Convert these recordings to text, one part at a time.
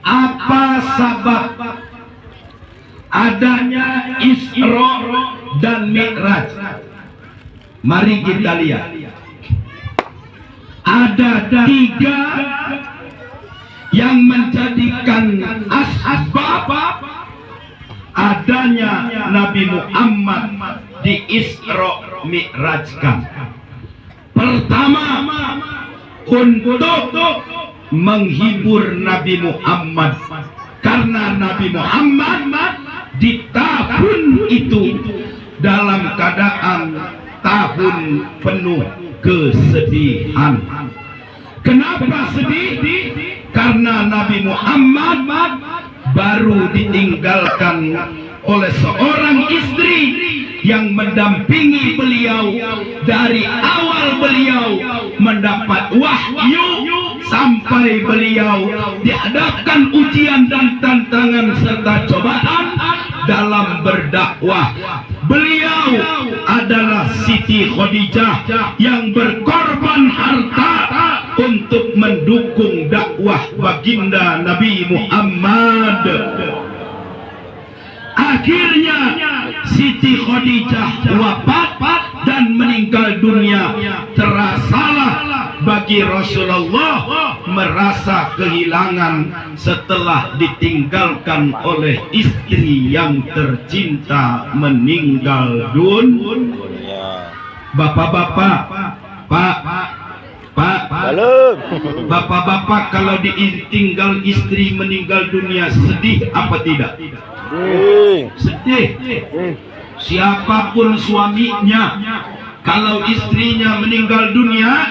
Apa sebab adanya Isra dan Mi'raj? Mari kita lihat. Ada tiga yang menjadikan asbab adanya Nabi Muhammad di Isra Mi'rajkan. Pertama, untuk menghibur Nabi Muhammad, karena Nabi Muhammad di tahun itu dalam keadaan tahun penuh kesedihan. Kenapa sedih? Karena Nabi Muhammad baru ditinggalkan oleh seorang istri yang mendampingi beliau dari awal beliau mendapat wahyu sampai beliau dihadapkan ujian dan tantangan serta cobaan dalam berdakwah. Beliau adalah Siti Khadijah yang berkorban harta untuk mendukung dakwah baginda Nabi Muhammad. Akhirnya Siti Khadijah wafat dan meninggal dunia. Terasalah bagi Rasulullah merasa kehilangan setelah ditinggalkan oleh istri yang tercinta meninggal dunia. Bapak-bapak, bapak-bapak, kalau ditinggal istri meninggal dunia sedih apa tidak? Sedih. Siapapun suaminya, kalau istrinya meninggal dunia,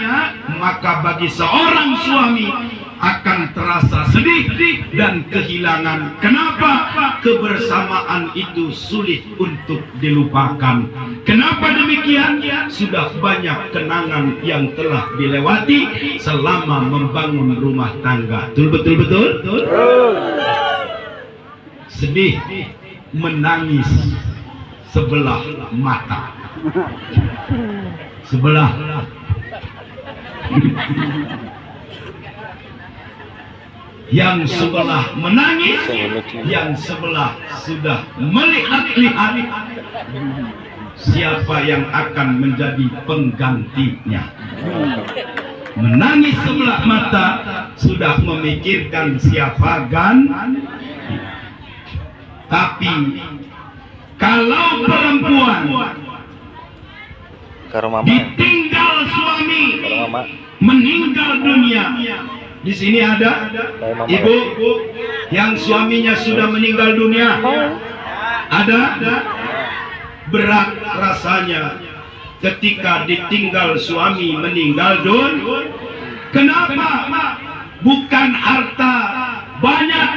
maka bagi seorang suami akan terasa sedih dan kehilangan. Kenapa? Kebersamaan itu sulit untuk dilupakan. Kenapa demikian? Sudah banyak kenangan yang telah dilewati selama membangun rumah tangga. Betul. Sedih, menangis sebelah mata. Sebelah. Yang sebelah menangis, yang sebelah sudah melihat-lihat siapa yang akan menjadi penggantinya. Menangis sebelah mata sudah memikirkan siapa tapi kalau perempuan ditinggal suami meninggal dunia, di sini ada ibu yang suaminya sudah meninggal dunia. Ada berat rasanya ketika ditinggal suami meninggal dunia. Kenapa? Bukan harta banyak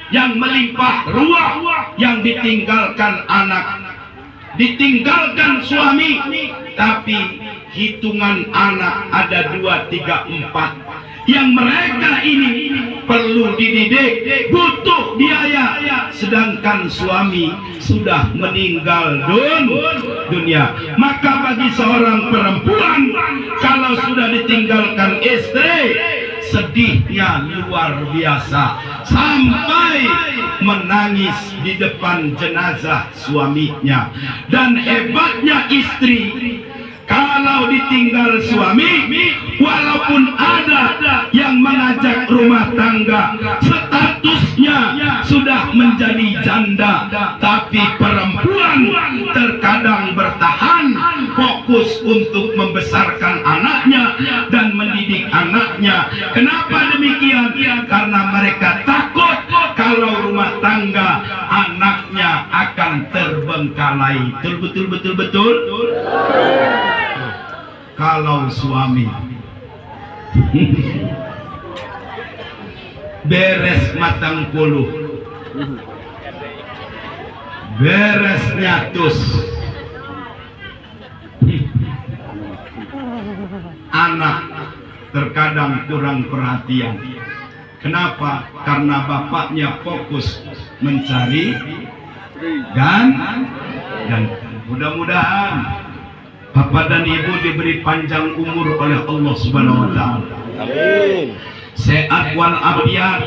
yang melimpah ruah yang ditinggalkan anak, ditinggalkan suami, tapi hitungan anak ada 2, 3, 4 yang mereka ini perlu dididik, butuh biaya, sedangkan suami sudah meninggal dunia. Maka bagi seorang perempuan kalau sudah ditinggalkan istri, sedihnya luar biasa sampai menangis di depan jenazah suaminya. Dan hebatnya istri, kalau ditinggal suami, walaupun ada yang mengajak rumah tangga, statusnya sudah menjadi janda, tapi perempuan terkadang bertahan, fokus untuk membesarkan anaknya dan mendidik anaknya. Kenapa demikian? Karena mereka takut kalau rumah tangga anaknya akan terbengkalai. Betul. Kalau suami beres matang puluh, beres nyatus, anak terkadang kurang perhatian. Kenapa? Karena bapaknya fokus mencari dan mudah-mudahan Bapak dan Ibu diberi panjang umur oleh Allah Subhanahu wa Ta'ala. Amin. sehat walafiat,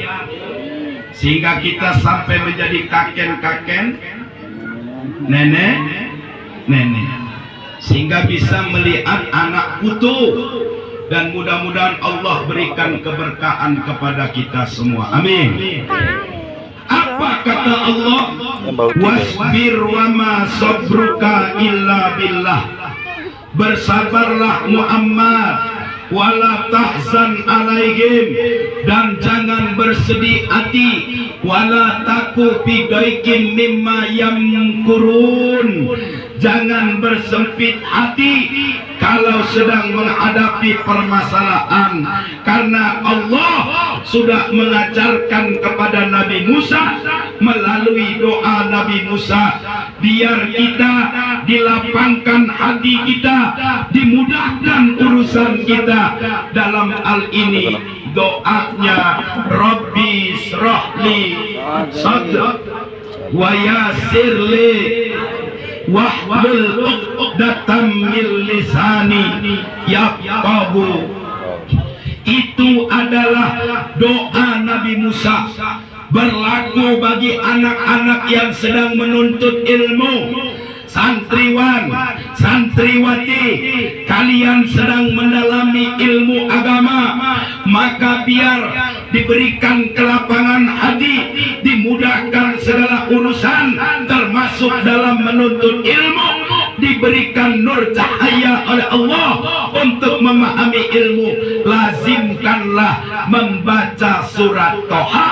sehingga kita sampai menjadi kakek-kakek, nenek, sehingga bisa melihat anak putu. Dan mudah-mudahan Allah berikan keberkahan kepada kita semua. Amin. Apa kata Allah? Wasbir wa ma sabruka illa billah. Bersabarlah Muhammad, wala tahzan alaihim, dan jangan bersedih hati, wala taku fi daikin mimma yamkurun. Jangan bersempit hati kalau sedang menghadapi permasalahan, karena Allah sudah mengajarkan kepada Nabi Musa melalui doa Nabi Musa, biar kita dilapangkan hati kita, dimudahkan urusan kita. Dalam hal ini doanya Rabbi srahli sadri wa yassirli wahlul 'uqdatam min lisani yafqahu. Itu adalah doa Nabi Musa, berlaku bagi anak-anak yang sedang menuntut ilmu. Santriwan, santriwati, kalian sedang mendalami ilmu agama, maka biar diberikan kelapangan hati, dimudahkan segala urusan, termasuk dalam menuntut ilmu, diberikan nur cahaya oleh Allah untuk memahami ilmu. Lazimkanlah membaca surat Toha,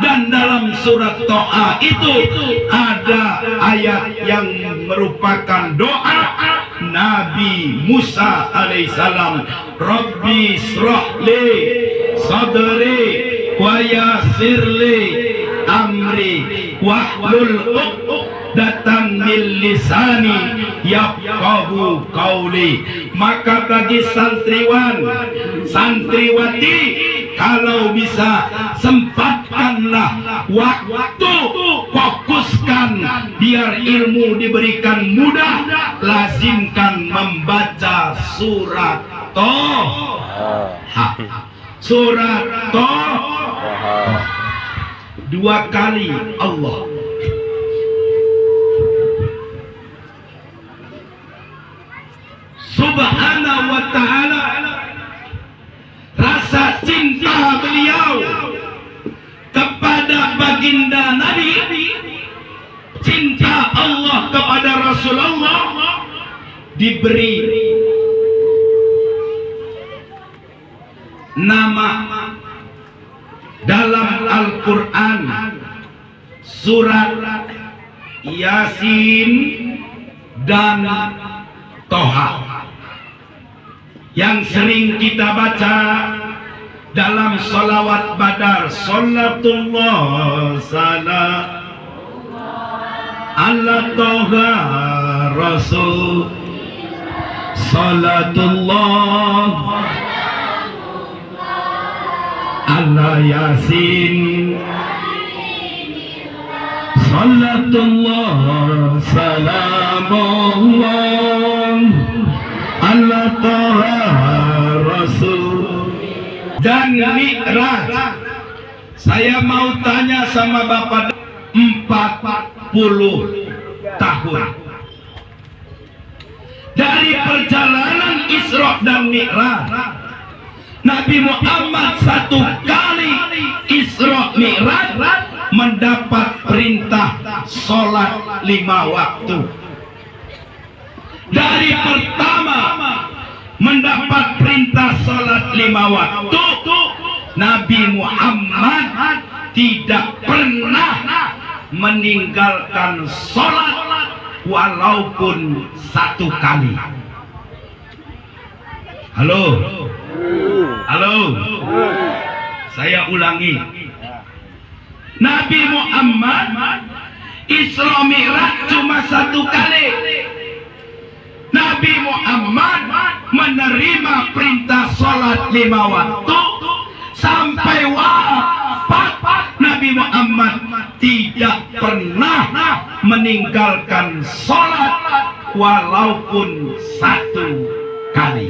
dan dalam surat Toha itu ada ayat yang merupakan doa Nabi Musa alaihissalam. Rabbi srahli sadri wa yassirli amri wahlul 'uqdatam min lisani yafqahu qawli. Maka bagi santriwan, santriwati, kalau bisa sempatkanlah waktu, fokuskan biar ilmu diberikan mudah. Lazimkan membaca surat Toha. Surat Toha 2 kali Allah. Subhanahu wa ta'ala, rasa cinta beliau kepada baginda Nabi, cinta Allah kepada Rasulullah, diberi nama dalam Al-Quran surat Yasin dan Toha, yang sering kita baca dalam sholawat badar. Sholatullah salam ala Toha Rasul, sholatullah ala Yasin, sholatullah salamullah ala Toha Rasul. Dan Mi'raj, saya mau tanya sama Bapak, 40 tahun dari perjalanan Isra dan Mi'raj, Nabi Muhammad 1 kali Isra Mi'raj mendapat perintah sholat 5 waktu. Dari pertama mendapat perintah sholat 5 waktu, Nabi Muhammad tidak pernah meninggalkan sholat walaupun 1 kali. Halo, halo, saya ulangi. Nabi Muhammad Isra Mi'raj cuma 1 kali. Nabi Muhammad menerima perintah sholat 5 waktu sampai wafat. Nabi Muhammad tidak pernah meninggalkan sholat walaupun 1 kali.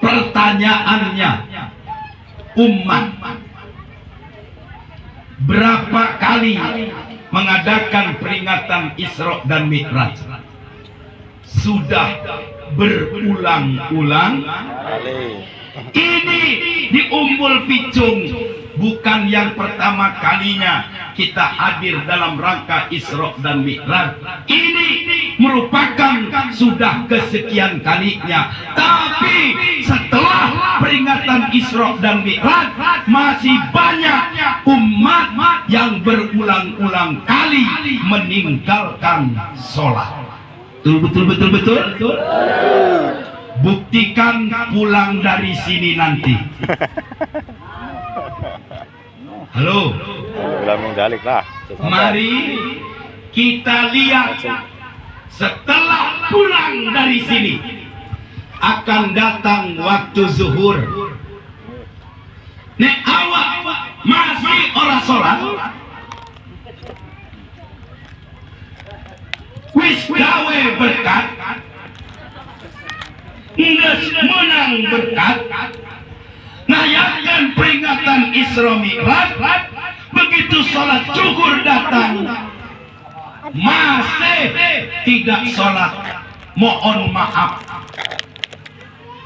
Pertanyaannya, umat berapa kali mengadakan peringatan Isra dan Mi'raj? Sudah berulang-ulang kali. Ini di Umbul Picung bukan yang pertama kalinya kita hadir dalam rangka Isra dan Mi'raj. Ini merupakan sudah kesekian kalinya. Tapi setelah peringatan Isra dan Mi'raj masih banyak umat yang berulang-ulang kali meninggalkan sholat. Betul. Buktikan pulang dari sini nanti. Halo. Mari kita lihat setelah pulang dari sini akan datang waktu zuhur. Nek awak masih ora sholat, wis gawe berkat, nges menang berkat, ngayakan peringatan Isra Mi'raj, begitu sholat zuhur datang masih tidak sholat, mohon maaf.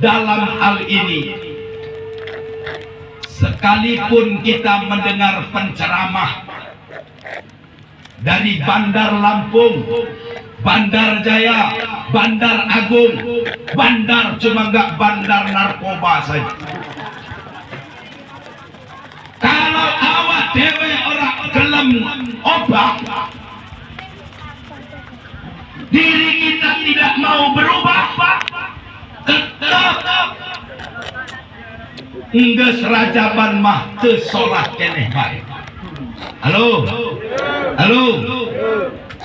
Dalam hal ini, sekalipun kita mendengar penceramah dari Bandar Lampung, Bandar Jaya, Bandar Agung, bandar cuma nggak bandar narkoba saja. Kalau awak dewe orang gelem obah, diri kita tidak mau berubah, tetap enggeus rajaban mah teu salat keneh bae. Halo.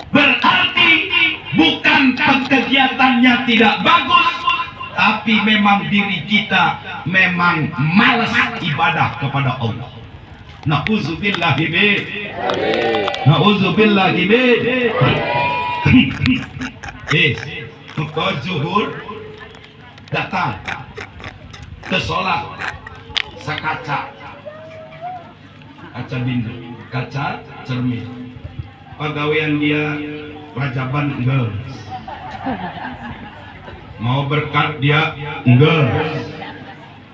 Berarti bukan kegiatannya tidak bagus, tapi memang diri kita memang malas ibadah kepada Allah. Nauzubillahi min. Ke zuhur datang ke sholat sakaca, kaca bindu, kaca cermin, pegawaian dia rajaban enggak, mau berkat dia enggak,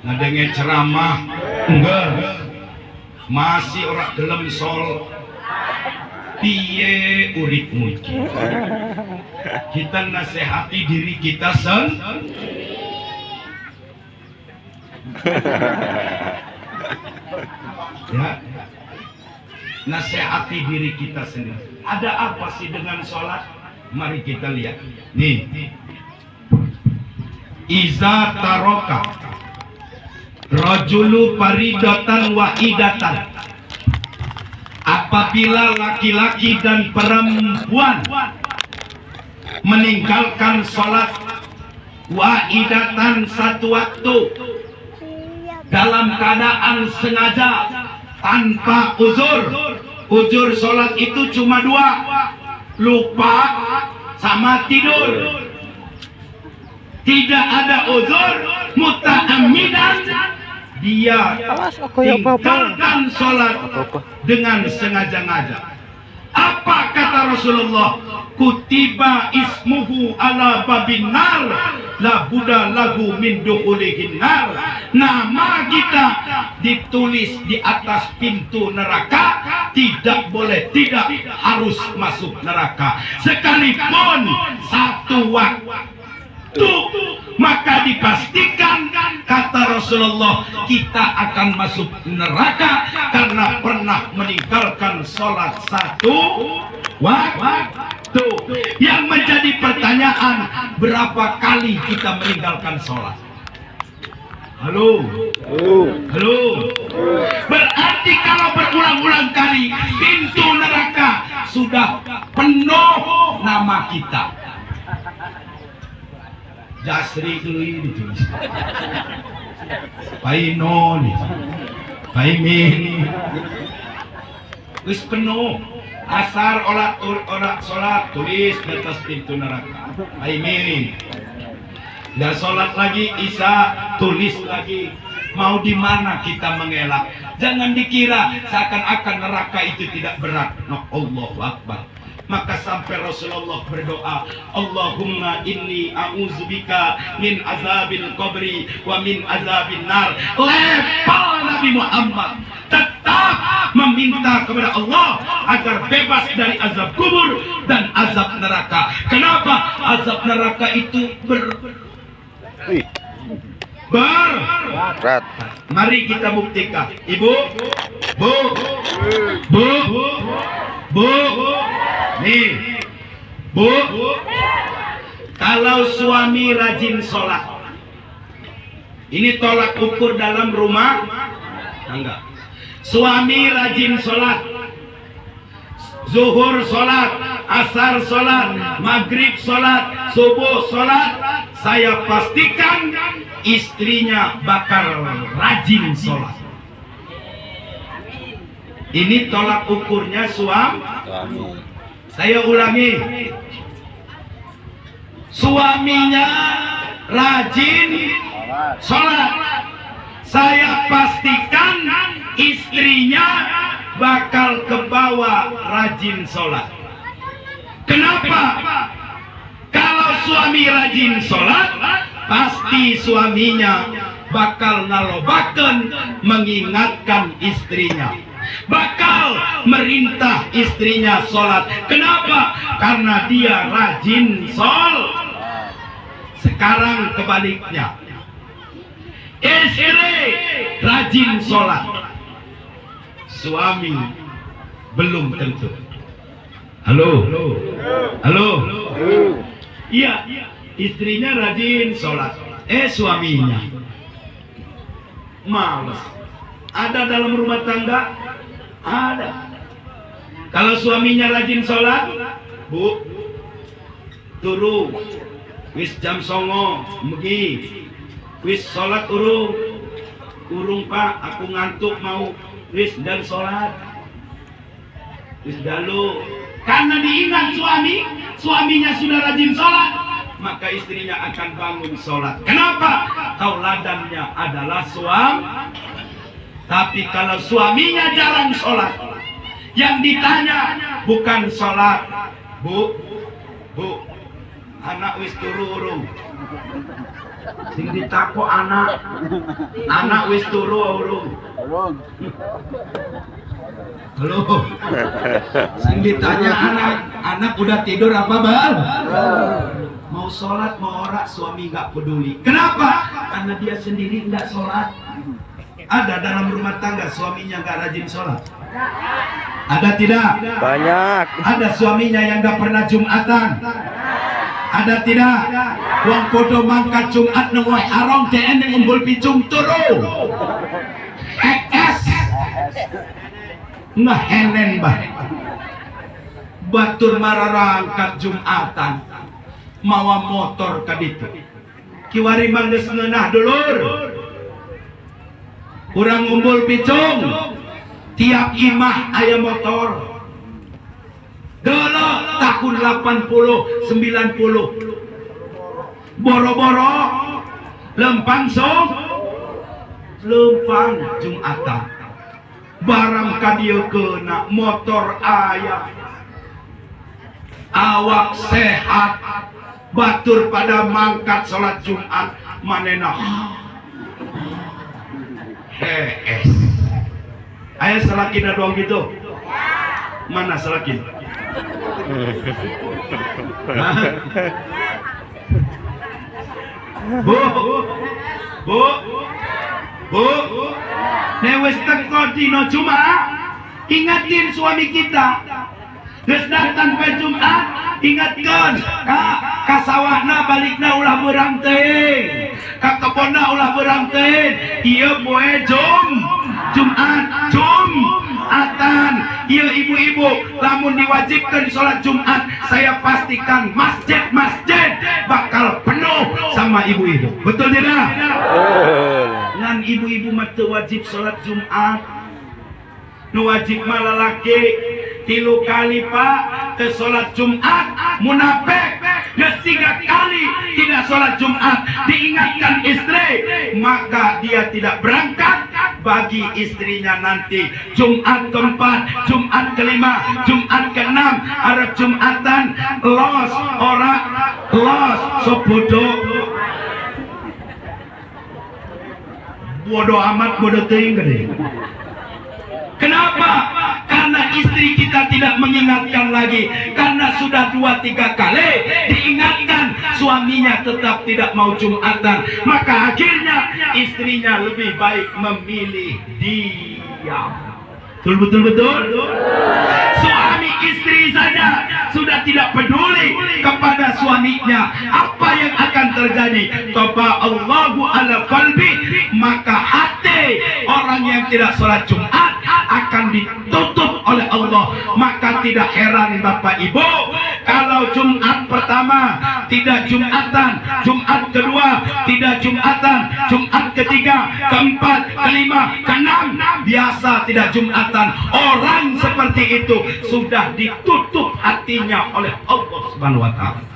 ngadenge ceramah enggak, masih orang gelem sol. Piye uripmu iki? Kita nasihati diri kita ya, nasihati diri kita sendiri. Ada apa sih dengan sholat? Mari kita lihat. Nih, iza taroka rajulu faridatan wahidatan. Apabila laki-laki dan perempuan meninggalkan sholat wahidatan satu waktu dalam keadaan sengaja tanpa uzur sholat itu cuma dua, lupa sama tidur. Tidak ada uzur, muta'ammidan, dia tinggalkan sholat dengan sengaja-ngaja. Apa kata Rasulullah? Kutiba ismuhu ala babin nar, la buddha lagu min dukhulihin nar. Nama kita ditulis di atas pintu neraka, tidak boleh, tidak harus masuk neraka. Sekalipun satu waktu, maka dipastikan kata Rasulullah kita akan masuk neraka karena pernah meninggalkan sholat satu waktu. Yang menjadi pertanyaan, berapa kali kita meninggalkan sholat? Halo. Berarti kalau berulang-ulang kali pintu neraka sudah penuh nama kita. Jasri ini ditulis, Paino nih, Paimin, wis penuh. Asar olah sholat tulis di atas pintu neraka, Paimin. Dan sholat lagi Isya tulis lagi Mau di mana kita mengelak? Jangan dikira seakan-akan neraka itu tidak berat. No, Allahu Akbar. Maka sampai Rasulullah berdoa, Allahumma inni a'udzubika min azabil qabri wa min azabin nar. Level Nabi Muhammad tetap meminta kepada Allah agar bebas dari azab kubur dan azab neraka. Kenapa? Azab neraka itu berat. Mari kita buktikan. Ibu, Bu, nih, Bu, kalau suami rajin sholat, ini tolak ukur dalam rumah tangga. Suami rajin sholat, zuhur sholat, asar sholat, maghrib sholat, subuh sholat, saya pastikan istrinya bakal rajin sholat. Ini tolak ukurnya suami. Saya ulangi, suaminya rajin sholat, saya pastikan istrinya bakal kebawa rajin sholat. Kenapa? Kalau suami rajin sholat, pasti suaminya bakal ngalobaken mengingatkan istrinya, bakal merintah istrinya sholat. Kenapa? Karena dia rajin sholat. Sekarang kebaliknya, istri rajin sholat, suami belum tentu. Halo, iya, istrinya rajin sholat, suaminya malas. Ada dalam rumah tangga? Ada. Kalau suaminya rajin sholat, Bu, turu wis jam 09.00 mugi wis sholat urung Pak, aku ngantuk mau wis dan sholat wis dalu. Karena diingat suaminya sudah rajin sholat, maka istrinya akan bangun sholat. Kenapa? Tauladannya adalah suami. Tapi kalau suaminya jarang sholat, yang ditanya bukan sholat, Bu, anak wis turu urung. Sing ditakok anak wis turu urung. Halo. Sing ditanya anak udah tidur apa Bang? Mau sholat mau ora, suami nggak peduli. Kenapa? Karena dia sendiri nggak sholat. Ada dalam rumah tangga suaminya nggak rajin sholat? Ada tidak? Banyak. Ada suaminya yang nggak pernah Jumatan? Ada tidak? Wong podo mangkat Jumat nengoi arong TN ngumpul picung turu. Ngehenen bah. Batur mararangkat Jumatan. Mawa motor kaditu. Kiwari mangges ngeunah dulur. Kurang ngumpul picung. Tiap imah aya motor. Dulu tahun 80, 90 boro-boro lempang Jumatan barang kadieu keuna motor aya, awak sehat, batur pada mangkat sholat Jumat manena aya salakina doang gitu. Mana salakin? Bu, newes teko dino Jumat, ingatin suami kita. Geus datang ke Jumat, ingatkan ka sawahna balikna ulah beurang teuing, ka kebonna ulah beurang teuing. Ieu poe Jumat, Jumatan. Ieu ibu-ibu lamun diwajibkan sholat Jumat, saya pastikan masjid-masjid bakal penuh sama ibu-ibu. Betul tidak? Ngan ibu-ibu mah teu wajib sholat Jumat. Nu wajib mah lalaki 3 kali Pak ke sholat Jumat. Munafik ketiga kali tidak sholat Jumat, diingatkan istri, maka dia tidak berangkat. Bagi istrinya nanti Jumat keempat, Jumat kelima, Jumat keenam, Arab Jumatan los orang los sobodo bodoh amat bodoh ting gede. Kenapa? Karena istri kita tidak mengingatkan lagi. Karena sudah 2-3 kali diingatkan, suaminya tetap tidak mau Jumatan. Maka akhirnya istrinya lebih baik memilih diam. Betul. Suami istri saja sudah tidak peduli kepada suaminya. Apa yang akan terjadi? Taba Allahu ala qalbi, maka hati orang yang tidak sholat Jumat akan ditutup oleh Allah. Maka tidak heran Bapak Ibu, kalau Jumat pertama tidak Jumatan, Jumat kedua tidak Jumatan, Jumat ketiga, keempat, kelima, keenam biasa tidak Jumatan. Orang seperti itu sudah ditutup hatinya oleh Allah Subhanahu wa taala.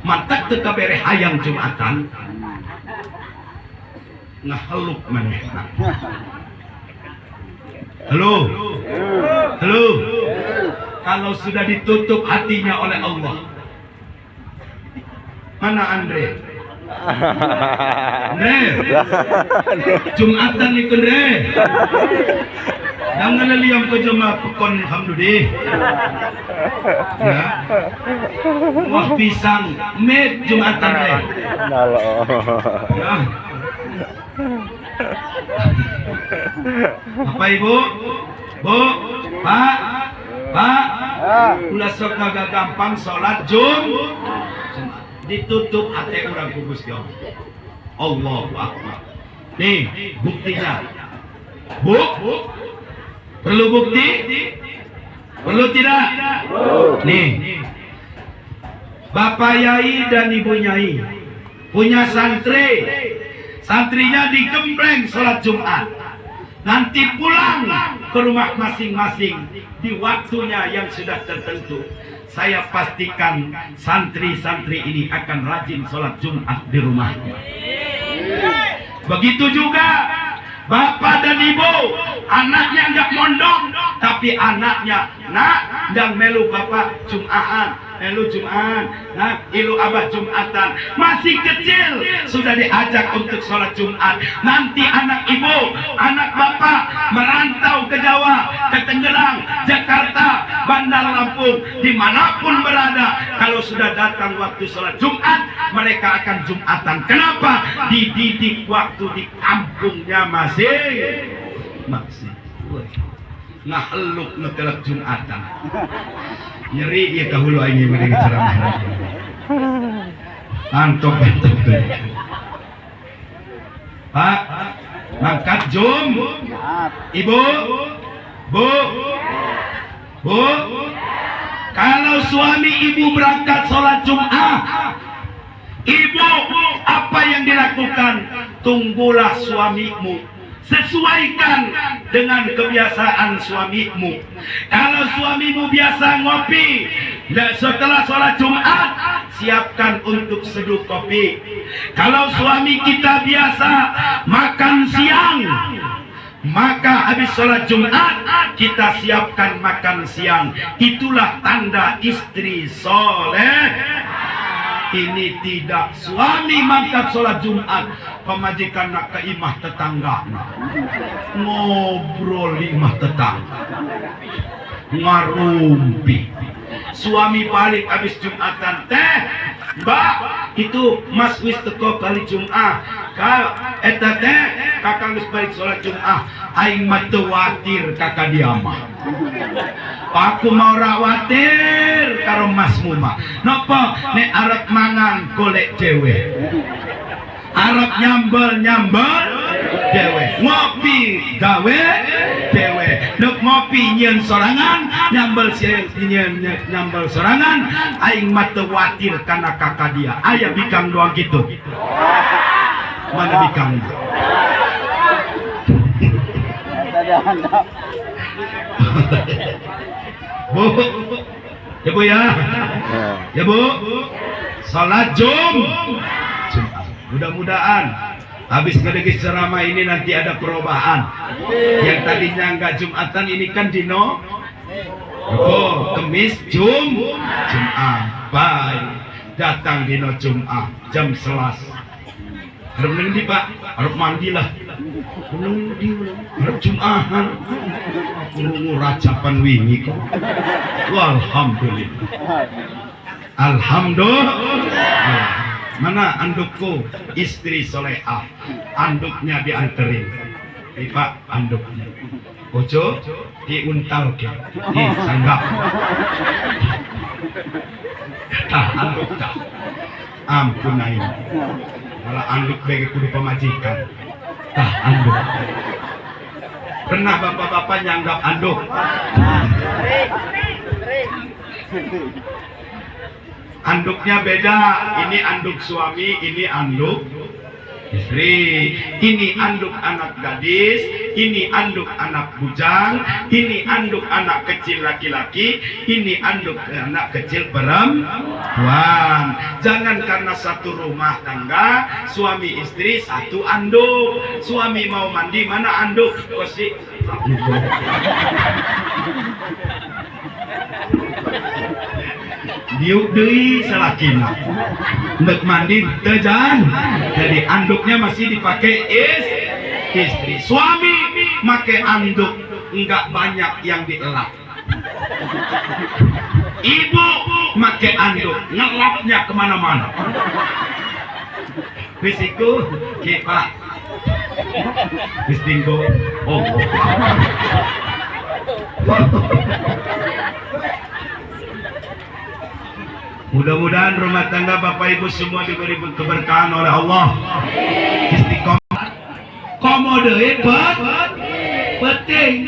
Mantak teu kabere hayang Jumatan ngaheluk maneh. Halo. Kalau sudah ditutup hatinya oleh Allah. Mana Andre? Jumatan ikut Andre. Jangan liam ke jemaah pekon alhamdulillah. Ya. Wah pisang med Jumatan Andre. Ya. Bapak Ibu, Bu, Pak, ulah sok agak gampang sholat ditutup hati orang kubus ya. Allahu Akbar. Nih buktinya. Bu, perlu bukti? Perlu tidak? Nih, Bapak Yai dan Ibu Nyai punya santri. Santrinya digembleng sholat Jumat. Nanti pulang ke rumah masing-masing di waktunya yang sudah tertentu. Saya pastikan santri-santri ini akan rajin sholat Jumat di rumahnya. Begitu juga bapak dan ibu, anaknya nggak mondok, tapi anaknya nak dan melu bapak Jumatan. Elu Jumat, nah, ilu abah Jumatan, masih kecil sudah diajak untuk sholat Jumat. Nanti anak ibu, anak bapak merantau ke Jawa, ke Tangerang, Jakarta, Bandar Lampung, dimanapun berada, kalau sudah datang waktu sholat Jumat, mereka akan Jumatan. Kenapa? Dididik waktu di kampungnya masih. Nah eluk ngetelak Jumatan. Nyeri ya kahulu aing mending ceramah. Antok bentuk. Pak, mangkat jum. Ibu, Bu. Kalau suami ibu berangkat sholat Jumat, ibu apa yang dilakukan? Tunggulah suamimu. Sesuaikan dengan kebiasaan suamimu. Kalau suamimu biasa ngopi, setelah sholat Jumat siapkan untuk seduh kopi. Kalau suami kita biasa makan siang, maka habis sholat Jumat kita siapkan makan siang. Itulah tanda istri soleh. Ini tidak suami mangkat sholat Jumat, pemajikan nak ke imah tetangga, ngobrol di imah tetangga, ngarumpi. Suami balik habis Jumatan, teh Mbak itu mas wis teko kali Jumat, eta teh kakak wis balik sholat Jumat, aing mah teu watir kakak dia mah. Aku mau rawatir karo masmu mah. Napa nek arep mangan golek dewe. Arep nyambel dewe. Ngopi gawe dewe. Nek ngopi nyeun sorangan, nyambel sorangan, aing mah teu watir kana kakak dia. Aya bikang doang gitu. Mana bikang? Bu, Ya Bu ya. Ya Bu. Salat Jumat. Mudah-mudahan habis ngedegis ceramah ini nanti ada perubahan. Yang tadinya enggak Jumatan ini kan dino Kemis Jumat. Baik. Datang dino Jumat jam 11. Harap nanti Pak, harap mandilah. Harap Jumahan. Nguracapan wingi kok. Alhamdulillah. Alhamdulillah. Mana andukku, istri solehah. Anduknya dianterin. Nih Pak, anduknya. Ojo diuntal ke. Nih sanggap. Anduk tak. Ampunain. Malah anduk bagi kudu pemajikan. Anduk. Pernah bapak-bapak nyanggap anduk? Anduknya beda. Ini anduk suami, ini anduk istri. Ini anduk anak gadis, ini anduk anak bujang, ini anduk anak kecil laki-laki, ini anduk anak kecil perempuan. Jangan karena satu rumah tangga suami istri satu anduk. Suami mau mandi mana anduk? Kosi diuk deui salakina untuk mandi tejan. Jadi anduknya masih dipakai istri. Suami pakai anduk enggak banyak yang dielap. Ibu pakai anduk ngelapnya kemana-mana. Bisiku Pak Bistinggo. Oh mudah-mudahan rumah tangga Bapak Ibu semua diberi keberkahan oleh Allah. Istiqomah. Komode penting.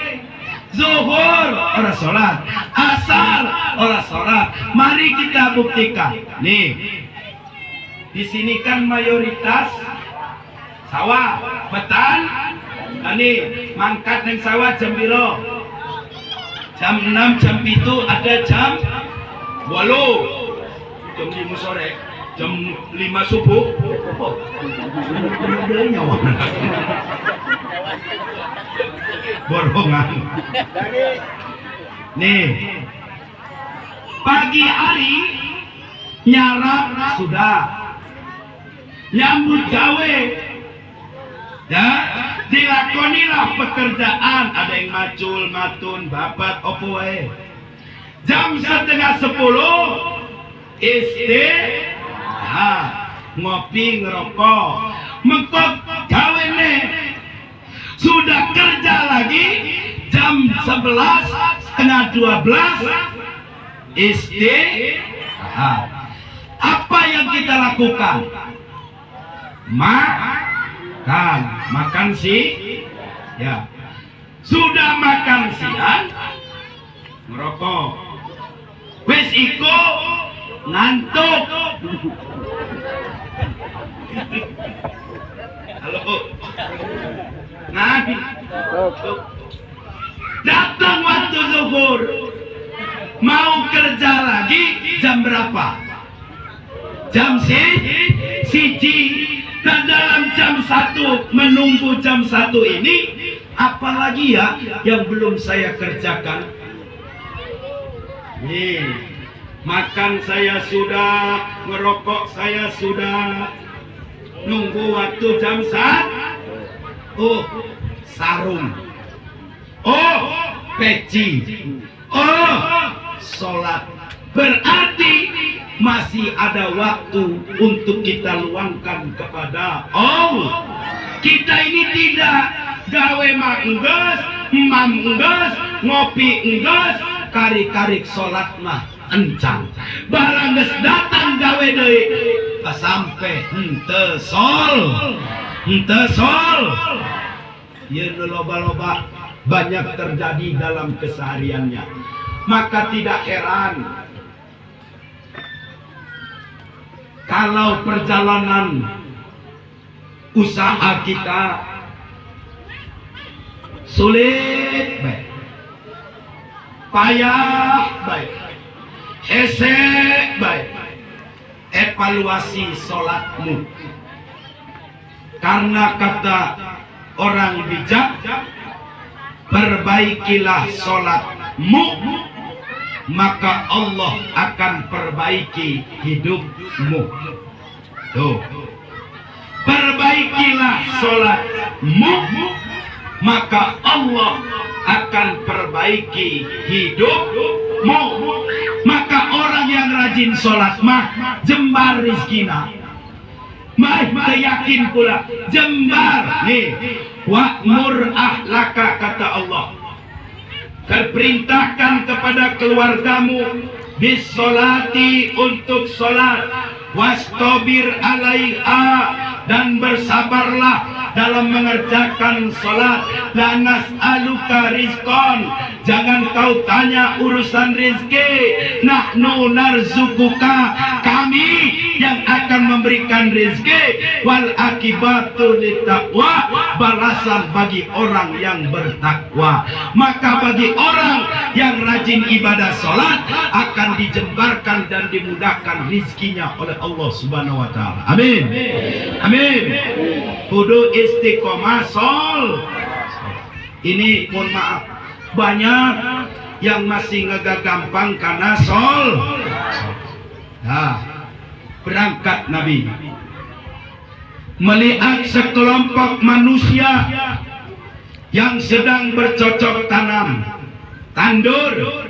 Zuhur orang sholat, asar orang sholat. Mari kita buktikan. Nih, di sini kan mayoritas sawah, betan. Ini mangkat yang sawah jam biro. Jam 6, jam 7 ada jam 8. Jam 5 sore, jam 5 subuh. Borongan. Nih, pagi hari nyarap sudah, nyambut gawe, ya dilakonilah pekerjaan. Ada yang macul, matun, babat, opoe. Jam 9:30 ngopi ngerokok mengkok gawene sudah kerja lagi jam 11 setengah 12 apa yang kita lakukan? Makan ya sudah makan siang ngerokok wis iku ngantuk. Halo. Datang waktu zuhur. Mau kerja lagi jam berapa? Jam siji. Dan dalam jam 1 menunggu jam 1 ini apalagi ya yang belum saya kerjakan? Nih. Makan saya sudah, ngerokok saya sudah, nunggu waktu jam 1. Oh, sarung. Oh, peci. Oh, sholat. Berarti masih ada waktu untuk kita luangkan kepada Allah. Kita ini tidak gawe mangges, mamges, ngopi engges, kari-karik sholat mah encang. Barangges datang gawe deui sampai henteu sol. Ieu loba-loba banyak terjadi dalam kesehariannya. Maka tidak heran kalau perjalanan usaha kita sulit baik, payah baik, Esek baik evaluasi sholatmu, karena kata orang bijak, perbaikilah sholatmu maka Allah akan perbaiki hidupmu. Tuh, perbaikilah sholatmu maka Allah akan perbaiki hidupmu. Maka orang yang rajin sholat mah jembar rizkina, mah yakin pula jembar nih. Wa'mur ahlaka kata Allah, terperintahkan kepada keluargamu bisolati untuk sholat, wastobir alaiha dan bersabarlah dalam mengerjakan sholat. La nas'aluka rizqan, jangan kau tanya urusan rizki, nahnu narzukuka, kami yang akan memberikan rizki. Wal akibatu littaqwa, balasan bagi orang yang bertakwa. Maka bagi orang yang rajin ibadah sholat akan dijembarkan dan dimudahkan rizkinya oleh Allah Subhanahu wa Ta'ala. Amin. Amin. Kudu istiqomah sol. Ini mohon maaf, banyak yang masih ngegagampang karena sol. Nah, berangkat Nabi melihat sekelompok manusia yang sedang bercocok tanam, tandur.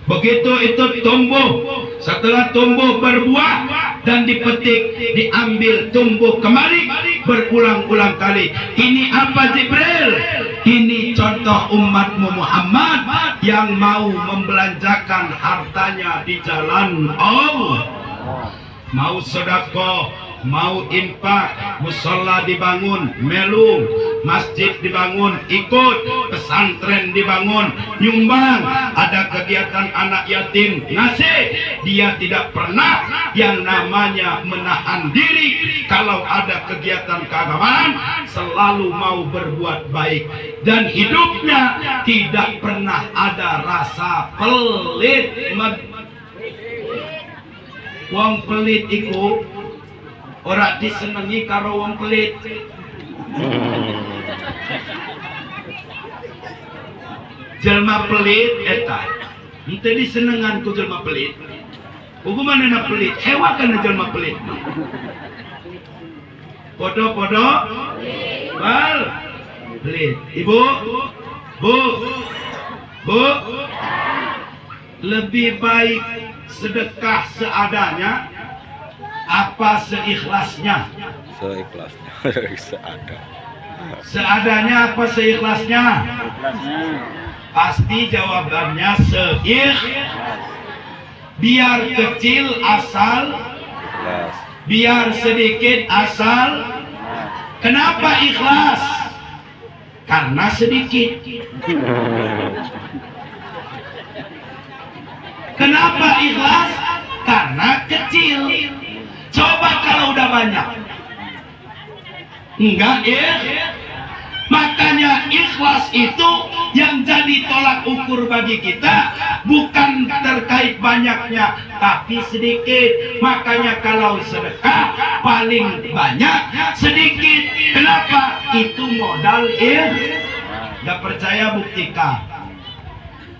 Begitu itu tumbuh, setelah tumbuh berbuah dan dipetik, diambil, tumbuh kembali berulang-ulang kali. Ini apa Jibril? Ini contoh umatmu Muhammad yang mau membelanjakan hartanya di jalan Allah. Mau sedekah, mau infak, musola dibangun, melu, masjid dibangun, ikut, pesantren dibangun, nyumbang, ada kegiatan anak yatim, ngasih. Dia tidak pernah yang namanya menahan diri. Kalau ada kegiatan keagamaan, selalu mau berbuat baik, dan hidupnya tidak pernah ada rasa pelit. Wong pelit iku ora disenengi karo wong pelit. Jelma pelit eta ente disenengan ku jelma pelit. Hukumanna pelit, hewa kana jelma pelit. Podo-podo bal pelit. Ibu, Bu, lebih baik sedekah seadanya apa seikhlasnya? Seadanya apa seikhlasnya? Pasti jawabannya biar kecil asal, biar sedikit asal. Kenapa ikhlas? Karena sedikit. Kenapa ikhlas? Karena kecil. Coba kalau udah banyak, enggak ya? Makanya ikhlas itu yang jadi tolak ukur bagi kita, bukan terkait banyaknya tapi sedikit. Makanya kalau sedekah paling banyak sedikit. Kenapa? Itu modal Gak percaya buktikan.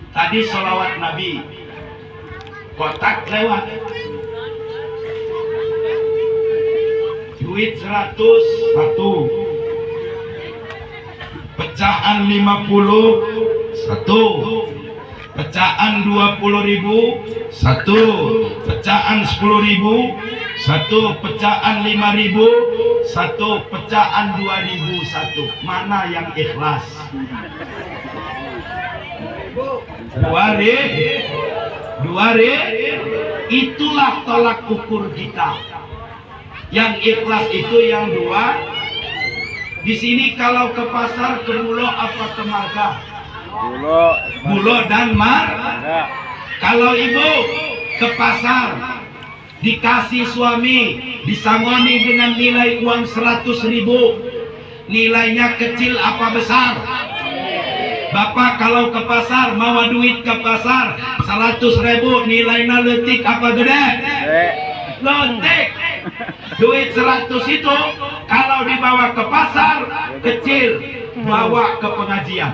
Tadi sholawat Nabi, kotak lewat, duit 100 1, pecahan 50 1, pecahan 20.000 1, pecahan 10.000 1, pecahan 5.000 1, pecahan 2.000 1. Mana yang ikhlas? Dua itulah tolak ukur kita. Yang ikhlas itu yang dua. Di sini kalau ke pasar, ke Bulo apa ke Marga? Bulo dan Marga. Kalau ibu ke pasar dikasih suami disangoni dengan nilai uang 100.000, nilainya kecil apa besar? Bapak kalau ke pasar, bawa duit ke pasar, 100.000 nilainya letik apa gede? Letik. Duit 100 itu kalau dibawa ke pasar kecil, bawa ke pengajian.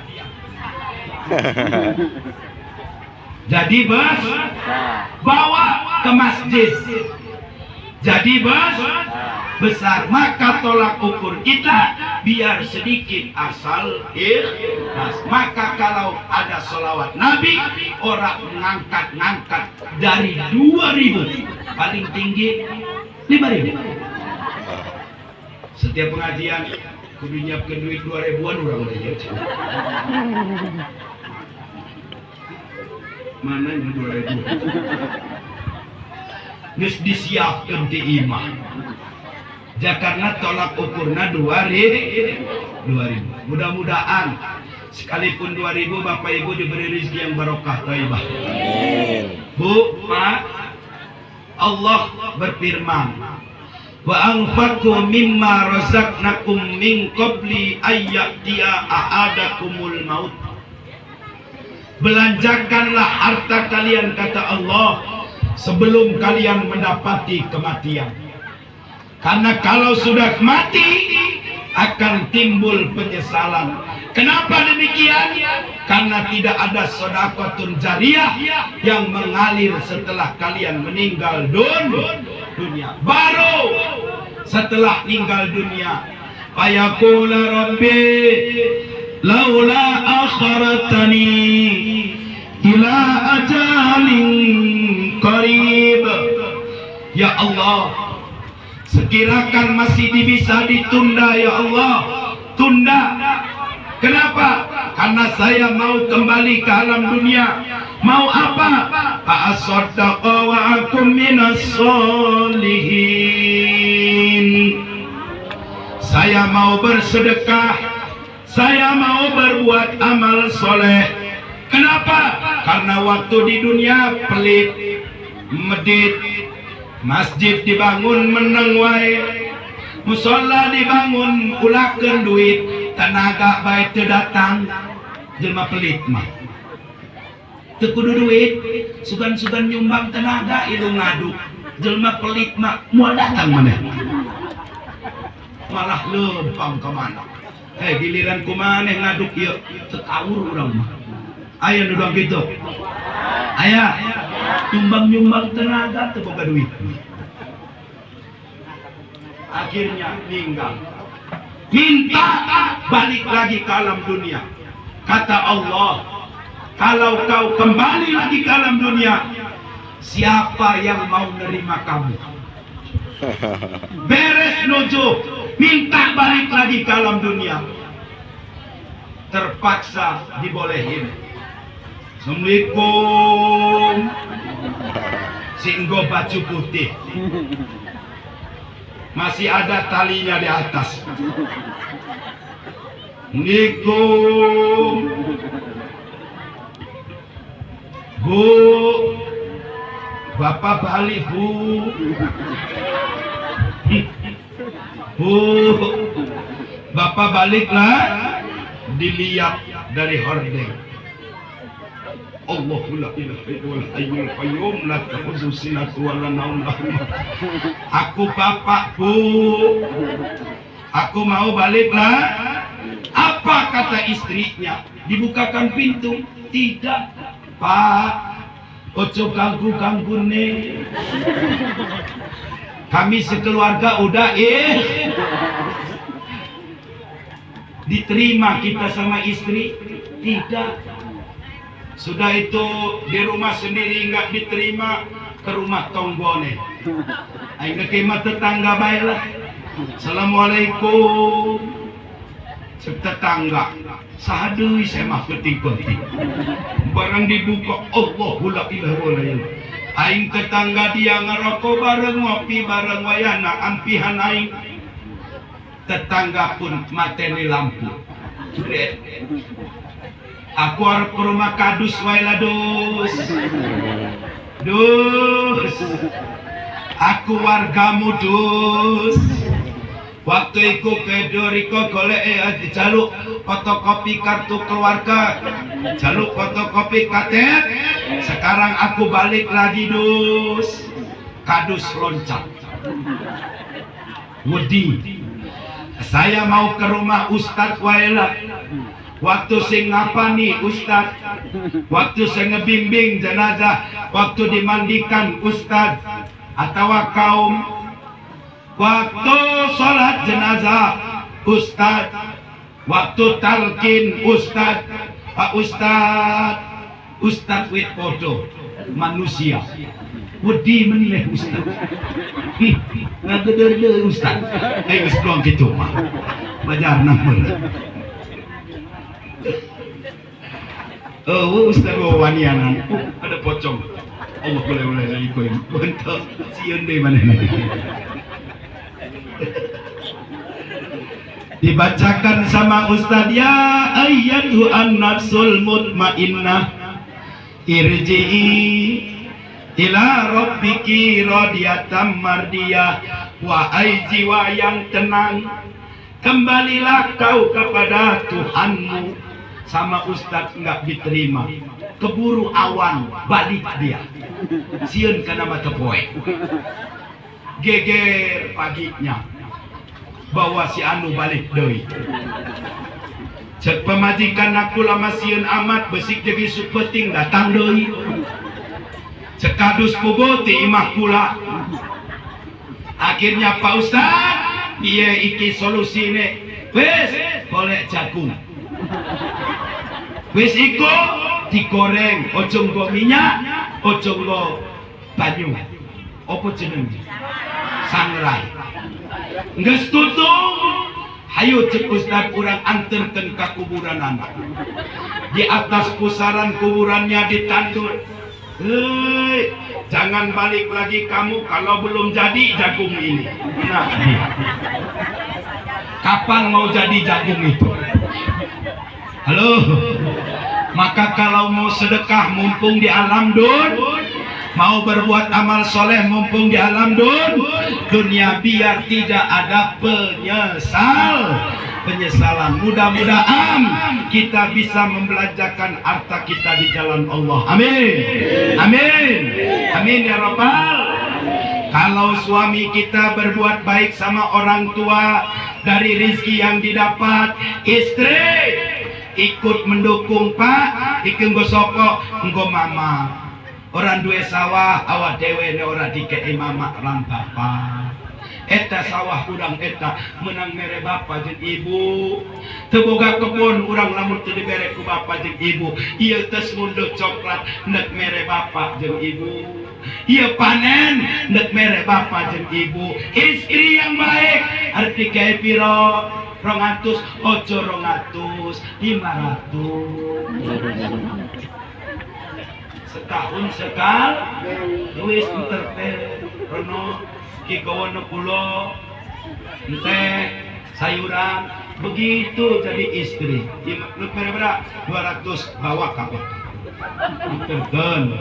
Jadi bos, bawa ke masjid. Jadi bos, besar. Maka tolak ukur kita biar sedikit asal ikhlas. Maka kalau ada sholawat Nabi, orang ngangkat dari 2.000 paling tinggi 5.000. Setiap pengajian kudu nyiapkeun duit 2.000-an urang udah nyiap. Mana yang 2.000? Geus disiapkeun ti imam. Jakarna tolak ukurna 2.000. Mudah-mudahan sekalipun 2.000 Bapak Ibu diberi rezeki yang barokah thayyibah. Bu, Pak, Allah berfirman, wa anfaqu mimma razaqnakum min qabli ayyatiya ahadakumul maut. Belanjakanlah harta kalian, kata Allah, sebelum kalian mendapati kematian. Karena kalau sudah mati akan timbul penyesalan. Kenapa demikian? Karena tidak ada sedekahun jariyah yang mengalir setelah kalian meninggal dunia. Baru setelah meninggal dunia, fayaqula rabbi laula akharatani ila ajalin qarib. Ya Allah, sekirakan masih bisa ditunda, ya Allah, tunda. Kenapa? Karena saya mau kembali ke alam dunia. Mau apa? Fa'asaddaqa wa akum minas sholihin. Saya mau bersedekah, saya mau berbuat amal soleh. Kenapa? Karena waktu di dunia pelit, medit, masjid dibangun meneng wae, musola dibangun ulakeun duit, tenaga baik teu datang, jelema pelit mah. Teu kudu duit, sugan-sugan nyumbang tenaga ilu ngadu. Jelema pelit mah moal datang maneh. Malah lempang ke mana. Giliran kumaneh ngaduk ieu teu kawur urang mah. Aya nu dong kitu. Aya nyumbang-nyumbang tenaga teu boga duit. Akhirnya meninggal. Minta balik lagi ke alam dunia. Kata Allah, kalau kau kembali lagi ke alam dunia, siapa yang mau nerima kamu? Beres nuju, minta balik lagi ke alam dunia. Terpaksa dibolehin. Assalamualaikum. Singgo baju putih. Masih ada talinya di atas. Assalamualaikum. Bu, Bapak balik bu. Bu, Bapak baliklah. Dilihat dari hordeng. Allahu la ilaha illal hayyul qayyum la ta'khudhuhu sinatun wa la nawm. Aku bapak bu, aku mau baliklah. Apa kata istrinya? Dibukakan pintu. Tidak, Pak, ojo ganggu nih. Kami sekeluarga udah diterima kita sama istri. Tidak. Sudah itu di rumah sendiri nggak diterima, ke rumah tonggone. Aing kemah tetangga baiklah. Assalamualaikum. Tetangga. Sahadeui saya mah penting-penting. Barang dibuka, Allahu la ilaha illallah. Aing tetangga dia ngerokok bareng, ngopi bareng, wayana ampihan aing. Tetangga pun mateni lampu. Aku harus ke rumah kadus waila dus. Aku wargamu dus. Waktu itu ke Doriko golek jaluk fotokopi kartu keluarga. jaluk fotokopi KTP. Sekarang aku balik lagi dus kadus loncat wedi. Saya mau ke rumah Ustadz Waila. Waktu saya ngapani Ustadz, waktu saya ngebimbing jenazah, waktu dimandikan Ustadz atau kaum, waktu sholat jenazah Ustadz, waktu talqin Ustadz, Pak Ustadz, Ustadz Wipodo manusia wedi menilai Ustadz ngageder Ustadz ayo sekolah gitu mah belajar nama Ustadz wawanianan ada pocong Allah boleh lagi koin bentuk siun deh mana lagi dibacakan sama Ustadz, ya ayyatuhan nafsul mutmainnah irji'i ila rabbiki radiyatan mardiyah. Wahai jiwa yang tenang, kembalilah kau kepada Tuhanmu. Sama Ustadz nggak diterima, keburu awan balik dia sieun kana mata poe geger paginya bawa si anu balik deui. Cek pemajikan aku lama sieun amat besik jadi supeting datang deui. Cek kadus pugo ti imah kula. Akhirnya Pak Ustad ieu iki solusine wis golek jagung. Wis iku digoreng, ojo nggo minyak, ojo nggo banyu. Apa jenenge? Sangrai. Geus tutung. Hayu cek Ustad urang anterkeun ka kuburan anak. Di atas pusaran kuburannya ditandur. Hei, jangan balik lagi kamu kalau belum jadi jagung ini. Nah, kapan mau jadi jagung itu? Halo. Maka kalau mau sedekah mumpung di alam mau berbuat amal soleh mumpung di alam dunia, biar tidak ada penyesalan. Mudah-mudahan kita bisa membelanjakan harta kita di jalan Allah. Amin. Amin. Amin ya Rabbal. Kalau suami kita berbuat baik sama orang tua, dari rezeki yang didapat, istri ikut mendukung Pak, ikut gosoko nggo mama. Orang duwe sawah awak dewe ne ora dikei mama lan bapak. Eta sawah urang eta menang mere bapak jeung ibu. Teu boga kebun urang lamun teu dibere ku bapak jeung ibu. Ieu tes mundut coklat nek mere bapak jeung ibu. Ieu panen nek mere bapak jeung ibu. Istri yang baik arti kae piro? 200 ojo 200 500 setahun sekali wis entertain rono kikawono kulo teh sayuran begitu jadi istri berapa 200 bawa kabeh entertain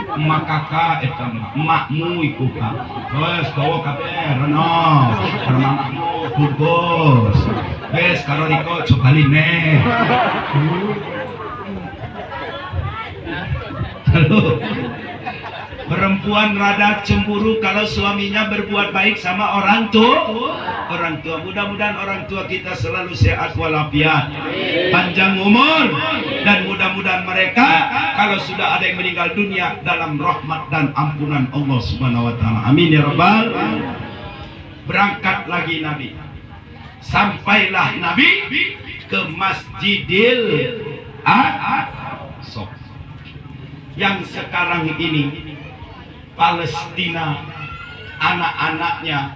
emak kakak eta emakmu iku Kak wes bawa kabeh rono permamamu bungkus wes karo Riko cobaline. Halo. Perempuan rada cemburu kalau suaminya berbuat baik sama orang tua. Mudah-mudahan orang tua kita selalu sehat walafiat, panjang umur, dan mudah-mudahan mereka kalau sudah ada yang meninggal dunia dalam rahmat dan ampunan Allah Subhanahu wa taala. Amin ya rabbal. Berangkat lagi Nabi. Sampailah Nabi ke Masjidil Aqsa. Yang sekarang ini Palestina anak-anaknya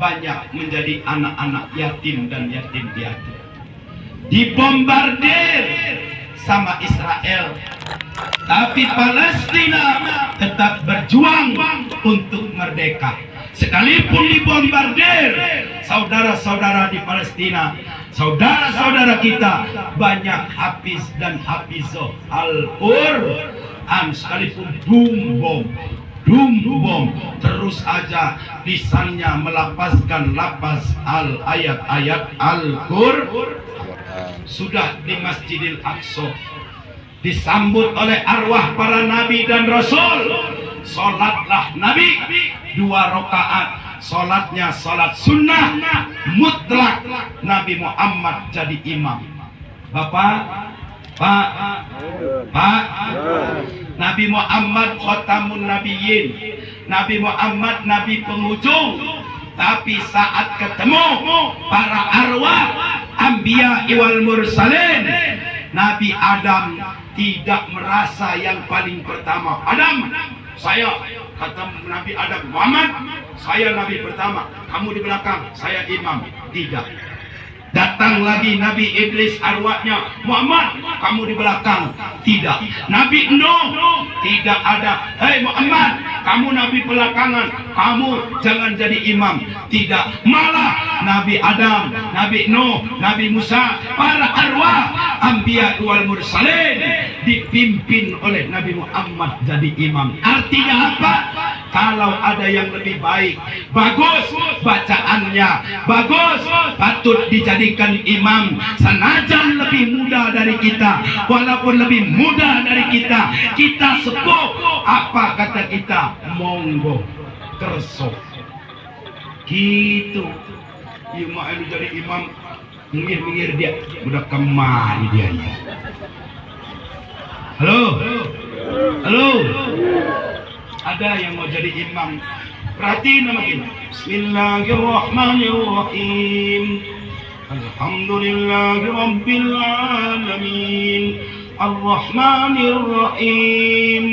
banyak menjadi anak-anak yatim dan yatim piatu, dibombardir sama Israel, tapi Palestina tetap berjuang untuk merdeka. Sekalipun dibombardir, saudara-saudara di Palestina, saudara-saudara kita banyak hafiz dan hafizoh Al-Qur'an, sekalipun bom terus aja lisannya melafazkan lafaz ayat-ayat Al-Qur'an. Sudah di Masjidil Aqsa disambut oleh arwah para nabi dan rasul. Salatlah Nabi 2 rakaat. Salatnya salat sunnah mutlak. Nabi Muhammad jadi imam. Bapak, Pak, Nabi Muhammad khatamun nabiyyin. Nabi Muhammad nabi penghujung. Tapi saat ketemu para arwah anbiya wal mursalin, Nabi Adam tidak merasa yang paling pertama. Adam, saya, kata Nabi Adam, Muhammad, saya nabi pertama, kamu di belakang, saya imam. Tidak. Datang lagi Nabi Iblis arwahnya, Muhammad, kamu di belakang. Tidak. Nabi Nuh, tidak ada. Hei Muhammad, kamu nabi belakangan, kamu jangan jadi imam. Tidak. Malah Nabi Adam, Nabi Nuh, Nabi Musa, para arwah anbiya wal mursalin dipimpin oleh Nabi Muhammad jadi imam. Artinya apa? Kalau ada yang lebih baik, bagus bacaannya, bagus, patut dijadikan imam. Senajan lebih muda dari kita, walaupun lebih muda dari kita, kita sepuh, apa kata kita? Monggo, kerso. Gitu. Iya mah jadi imam, minggir dia, udah kemari dia. Halo, halo. Ada yang mau jadi imam. Perhatiin nama kita. Bismillahirrahmanirrahim. Alhamdulillahi rabbil alamin. Ar-Rahmanir-Rahim.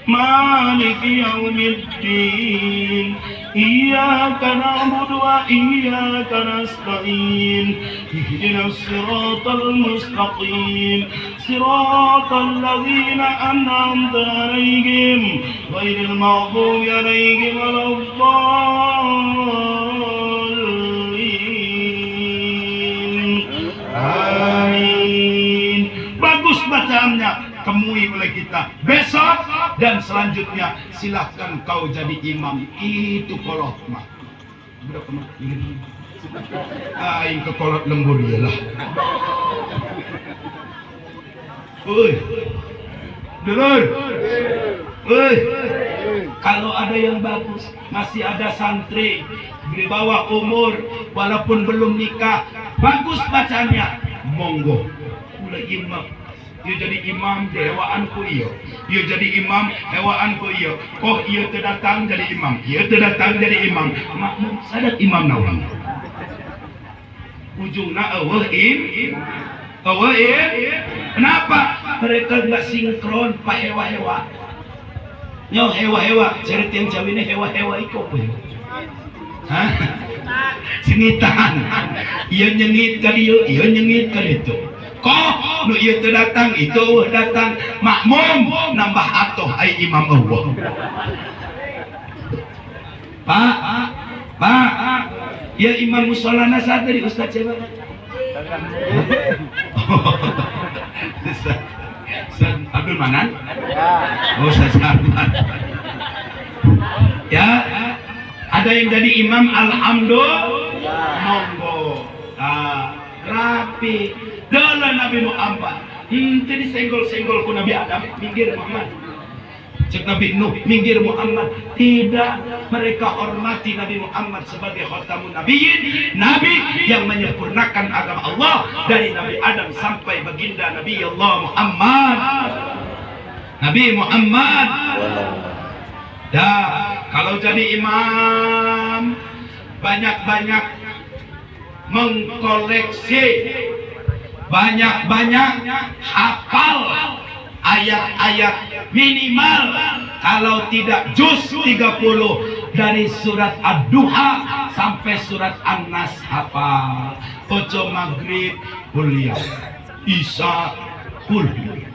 Maliki yaumiddin. Iyyaka na'budu wa iyyaka nasta'in. Ihdinas siratal mustaqim. Siratal ladzina an'amta 'alaihim ghairil maghdubi 'alaihim waladdallin. Amin. Bagus bacaannya, temui oleh kita besok dan selanjutnya. Silahkan kau jadi imam. Itu kolot mah. Berapa mah? Aing ke kolot lembur ialah. Oi, dulur. Oi, kalau ada yang bagus, masih ada santri di bawah umur, walaupun belum nikah, bagus bacanya, monggo. Ulah imam. Ia jadi imam dewaanku iya. Ia jadi imam dewaanku iya. Oh ia terdatang jadi imam. Ia terdatang jadi imam. Makmum sadat imam nawang. Ujungna Kenapa? Mereka nggak sinkron pak hewa-hewa. Nyo hewa-hewa. Cerita yang jawabnya hewa-hewa itu apa ya? Hah? Singitan. Ia nyengit kali itu, ia nyengit kali itu. Kok nu ieu teu datang itu datang makmum nambah atoh ai imam Allah. Pak, ya imam musholana saat dari Ustaz siapa? Ustaz Abdul Manan? Oh, Ustaz Arman. Ya, ada yang jadi imam, alhamdulillah. Monggo. Rapi. Dalam Nabi Muhammad. Jadi senggol-senggol ku Nabi Adam, minggir Muhammad. Cek Nabi Nuh, minggir Muhammad. Tidak, mereka hormati Nabi Muhammad sebagai khatamun nabiyyin, nabi yang menyempurnakan agama Allah dari Nabi Adam sampai baginda Nabi Allah Muhammad. Nabi Muhammad. Dah, kalau jadi imam banyak-banyak mengkoleksi, banyak-banyak hafal ayat-ayat, minimal kalau tidak juz 30 dari surat Ad-Duha sampai surat An-Nas hafal. Ojo maghrib kuliah, isya kuliah,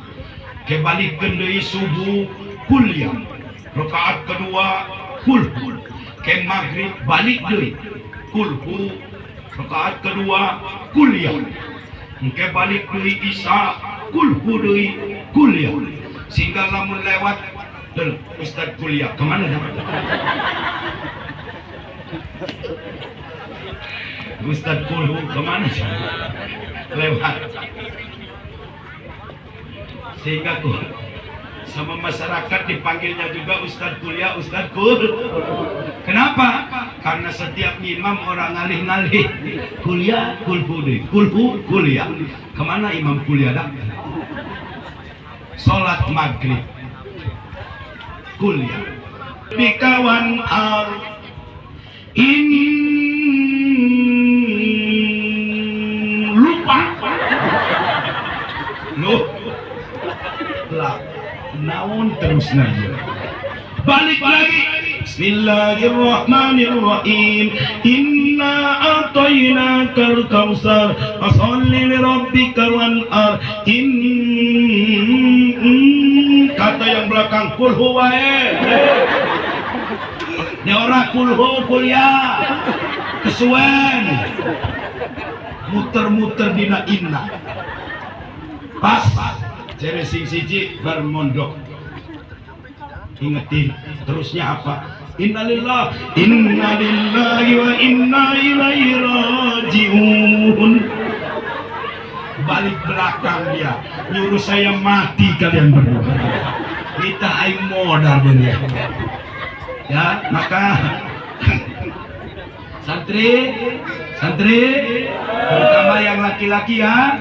kebalik deui subuh kuliah, rakaat kedua kulhu, ke maghrib balik deui kulhu, rakaat kedua kuliah, ke balik deui isya kulhu deui kuliah. Sehingga lamun lewat Ustaz kuliah kemana dapat? Ustaz kulhu kemana sih? Lewat. sehingga sama masyarakat dipanggilnya juga Ustadz kuliah, Ustadz kul. Kenapa? Karena setiap imam orang ngalih-ngalih kuliah, kulhu, kuliah. Kemana imam kuliah dah? Sholat maghrib kuliah. Bikawan al lupa loh lah naon terus nanya balik lagi. Bismillahirrahmanirrahim. Inna a'tainakal kautsar fasholli li rabbika wanhar. Kata yang belakang kulhu wae. Nya ora kulhu kuliah. Kesuwen. Muter-muter dina inna. Pas jere sing siji bermondok. Ingetin terusnya apa? Innalillahi wa inna ilaihi rajiun. Balik belakang dia nyuruh saya mati kalian berdua. Kita aing modal dia. Ya, maka santri terutama yang laki-laki ya,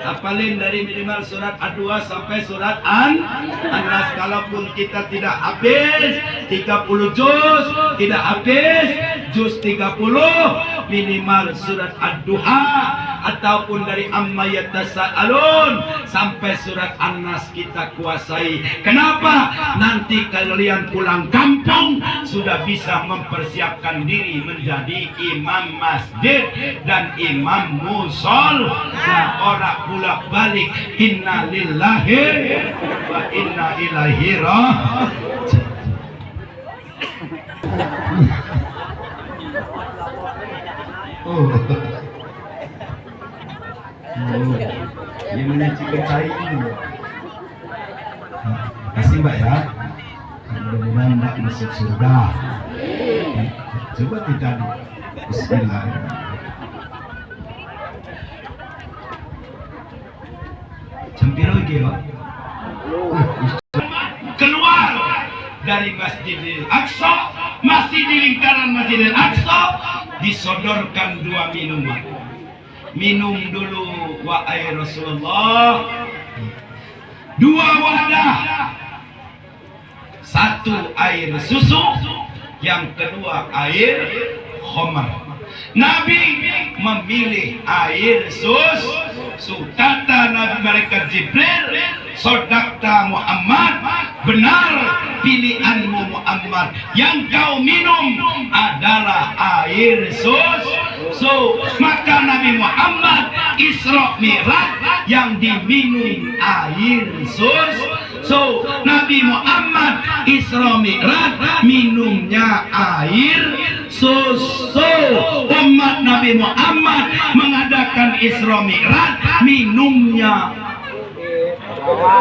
hafalin dari minimal surat A2 sampai surat An-Nas. Kalaupun kita tidak habis 30 juz, tidak habis juz 30, minimal surat Ad-Duha ataupun dari Amma Yatasaalun sampai surat An-Nas kita kuasai. Kenapa? Nanti kalian pulang kampung sudah bisa mempersiapkan diri menjadi imam masjid dan imam musol. Orang bolak balik inna lillahi wa inna ilaihi raji'un. Ini menyicikan cai ini. Kasih Mbak ya. Mudah-mudahan Mbak masuk surga. Coba kita Bismillahirrahmanirrahim. Campiro Pak. Keluar dari Masjidil Aqsa, masih di lingkaran Masjidil Aqsa, disodorkan dua minuman. Minum dulu wahai Rasulullah, dua wadah, satu air susu, yang kedua air khamar. Nabi memilih air susu. Kata Nabi malaikat Jibril, sodakta Muhammad, benar pilihanmu Muhammad. Yang kau minum adalah air susu. Maka Nabi Muhammad Isra Mi'raj yang diminum air susu. Nabi Muhammad Isra Mi'raj minumnya air susu. Umat Nabi Muhammad mengadakan Isra Mi'raj minumnya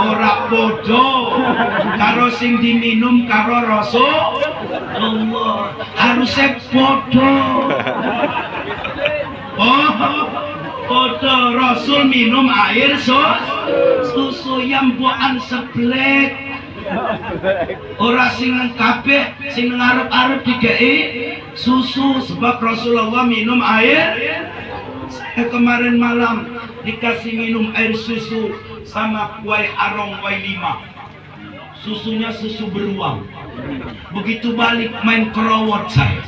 ora podo karo sing diminum karo Rasulullah, harusnya podo. Podo Rasul minum air susu yang buatan seblek. Ora sing kabeh sing ngarep-arep dikei susu, sebab Rasulullah minum air. Kemarin malam dikasih minum air susu sama kuai arong kuai 5. Susunya susu beruang. Begitu balik main kerowot saya.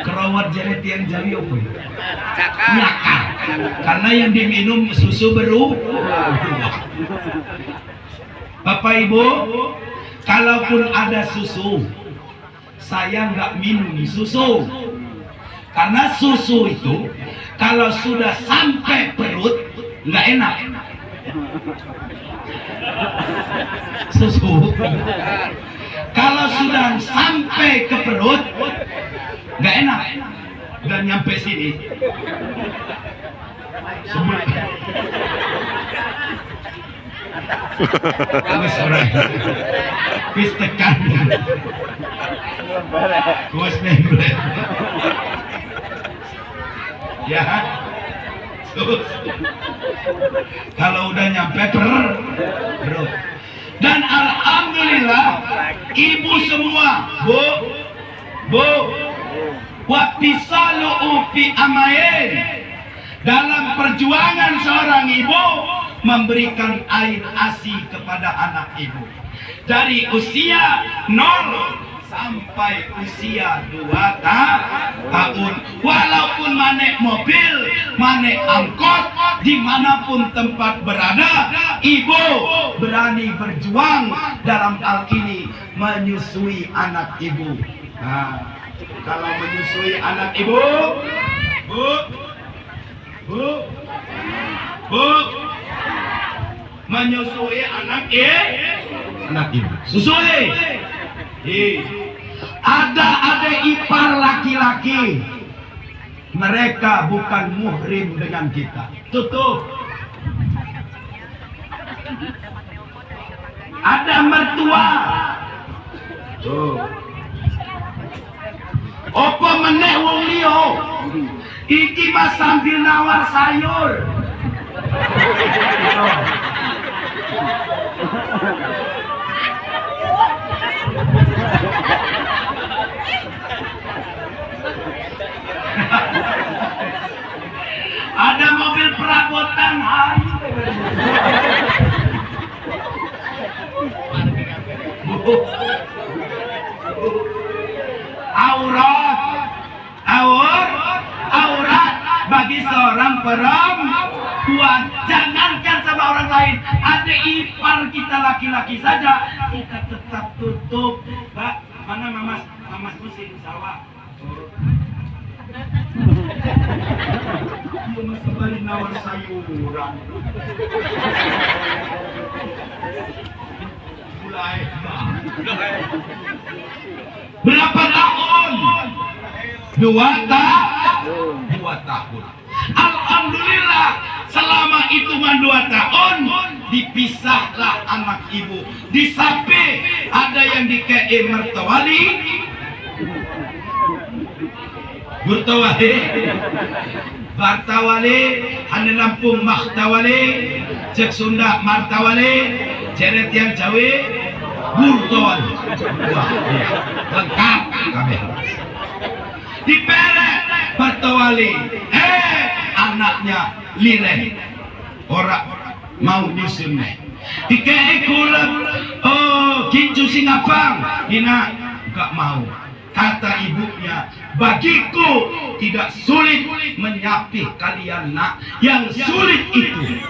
Kerowot jadi tiang jari apa? Nyakar. Karena yang diminum susu beruang. Bapak Ibu, kalaupun ada susu, saya nggak minum susu. Karena susu itu kalau sudah sampai perut nggak enak. Susu kalau sudah sampai ke perut nggak enak dan nyampe sini. Wis ora. Wis tekan. Wis nembel. Ya. Terus Kalau udah nyampe perut. Dan alhamdulillah ibu semua, bu, wapisalu fi amain. Dalam perjuangan seorang ibu memberikan air ASI kepada anak ibu dari usia 0 sampai usia 2 tahun. Walaupun manek mobil, manek angkot, dimanapun tempat berada, ibu berani berjuang dalam hal ini menyusui anak ibu. Nah, kalau menyusui anak ibu, bu, menyusui anak ibu, susui. Ada adik ipar laki-laki, mereka bukan muhrim dengan kita. Tutup. Ada mertua. Tuh. Apa meneh wong liya? Iki mas sambil nawar sayur. Ada mobil perabotan hari. Aurat bagi seorang perempuan. Jangankan sama orang lain, ada ipar kita laki-laki saja kita tetap tutup. Mbak, mana mamas musim sawah? Dia kembali nawar sayuran. Mulai berapa tahun? 2 tahun. Alhamdulillah, selama hitungan 2 tahun dipisahlah anak ibu. Di samping ada yang dikei mertawali, Bartawali, Hane Lampung Mahtawali, Cek Sunda Martawali, Ceret yang Jawa Burtawali. Wah, ya. Lengkap kami. Diperet Bartawali, anaknya Liren, orang mau nyusun nih. Dikei kulep, kincu Singapang, Ina gak mau. Kata ibunya, bagiku tidak sulit menyapih kalian nak, yang sulit itu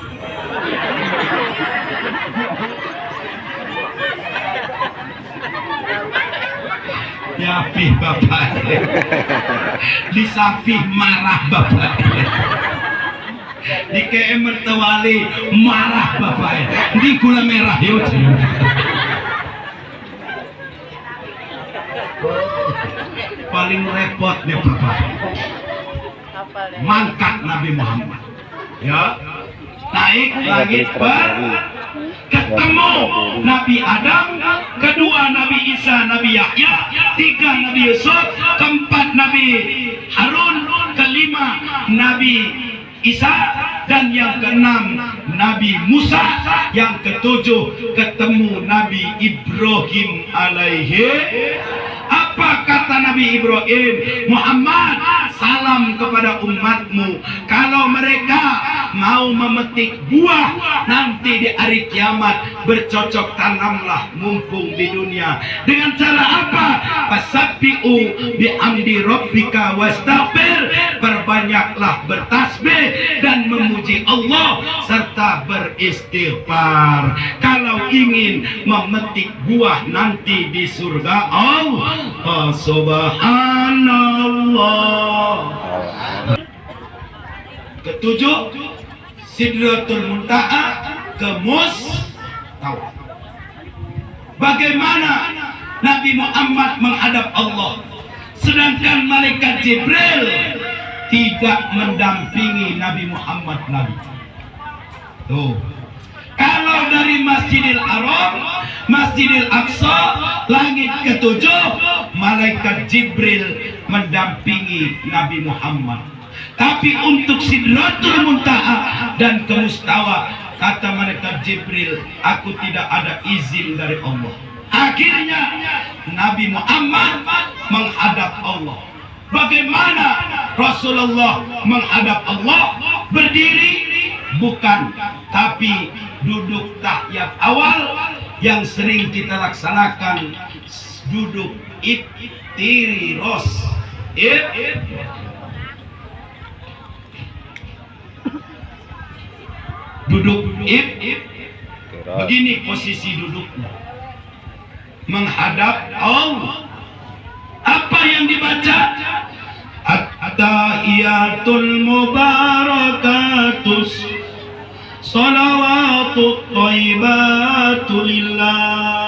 nyapih bapak. Disapih marah bapak. Di KM mertawali marah bapak. Di gula merah yuk. Paling repot nih bapak, mangkat Nabi Muhammad, ya, naik lagi ketemu Nabi Adam, kedua Nabi Isa, Nabi Yahya, 3 Nabi Yusuf, 4 Nabi Harun, 5 Nabi Isa, dan yang ke-6 Nabi Musa, yang ke-7 ketemu Nabi Ibrahim alaihi. Apa kata Nabi Ibrahim? Muhammad, salam kepada umatmu, kalau mereka mau memetik buah nanti di hari kiamat, bercocok tanamlah mumpung di dunia. Dengan cara apa? Fasabbihu bihamdi rabbika wastaghfir, perbanyaklah bertasbih dan memuji Allah serta beristighfar kalau ingin memetik buah nanti di surga Allah. Subhanallah. ke-7 Sidratul Muntaha ke Mustawa. Bagaimana Nabi Muhammad menghadap Allah sedangkan malaikat Jibril tidak mendampingi Nabi Muhammad Nabi. Tuh. Kalau dari Masjidil Haram, Masjidil Aqsa, langit ke-7, malaikat Jibril mendampingi Nabi Muhammad. Tapi untuk Sidratul Muntaha dan ke Mustawa, kata malaikat Jibril, aku tidak ada izin dari Allah. Akhirnya Nabi Muhammad menghadap Allah. Bagaimana Rasulullah menghadap Allah? Berdiri bukan, tapi duduk tahiyat awal yang sering kita laksanakan, duduk iftirash. Duduk begini posisi duduknya, menghadap Allah. Apa yang dibaca? At-tahiyatul mubarakatus salawatut thayyibatul lillah.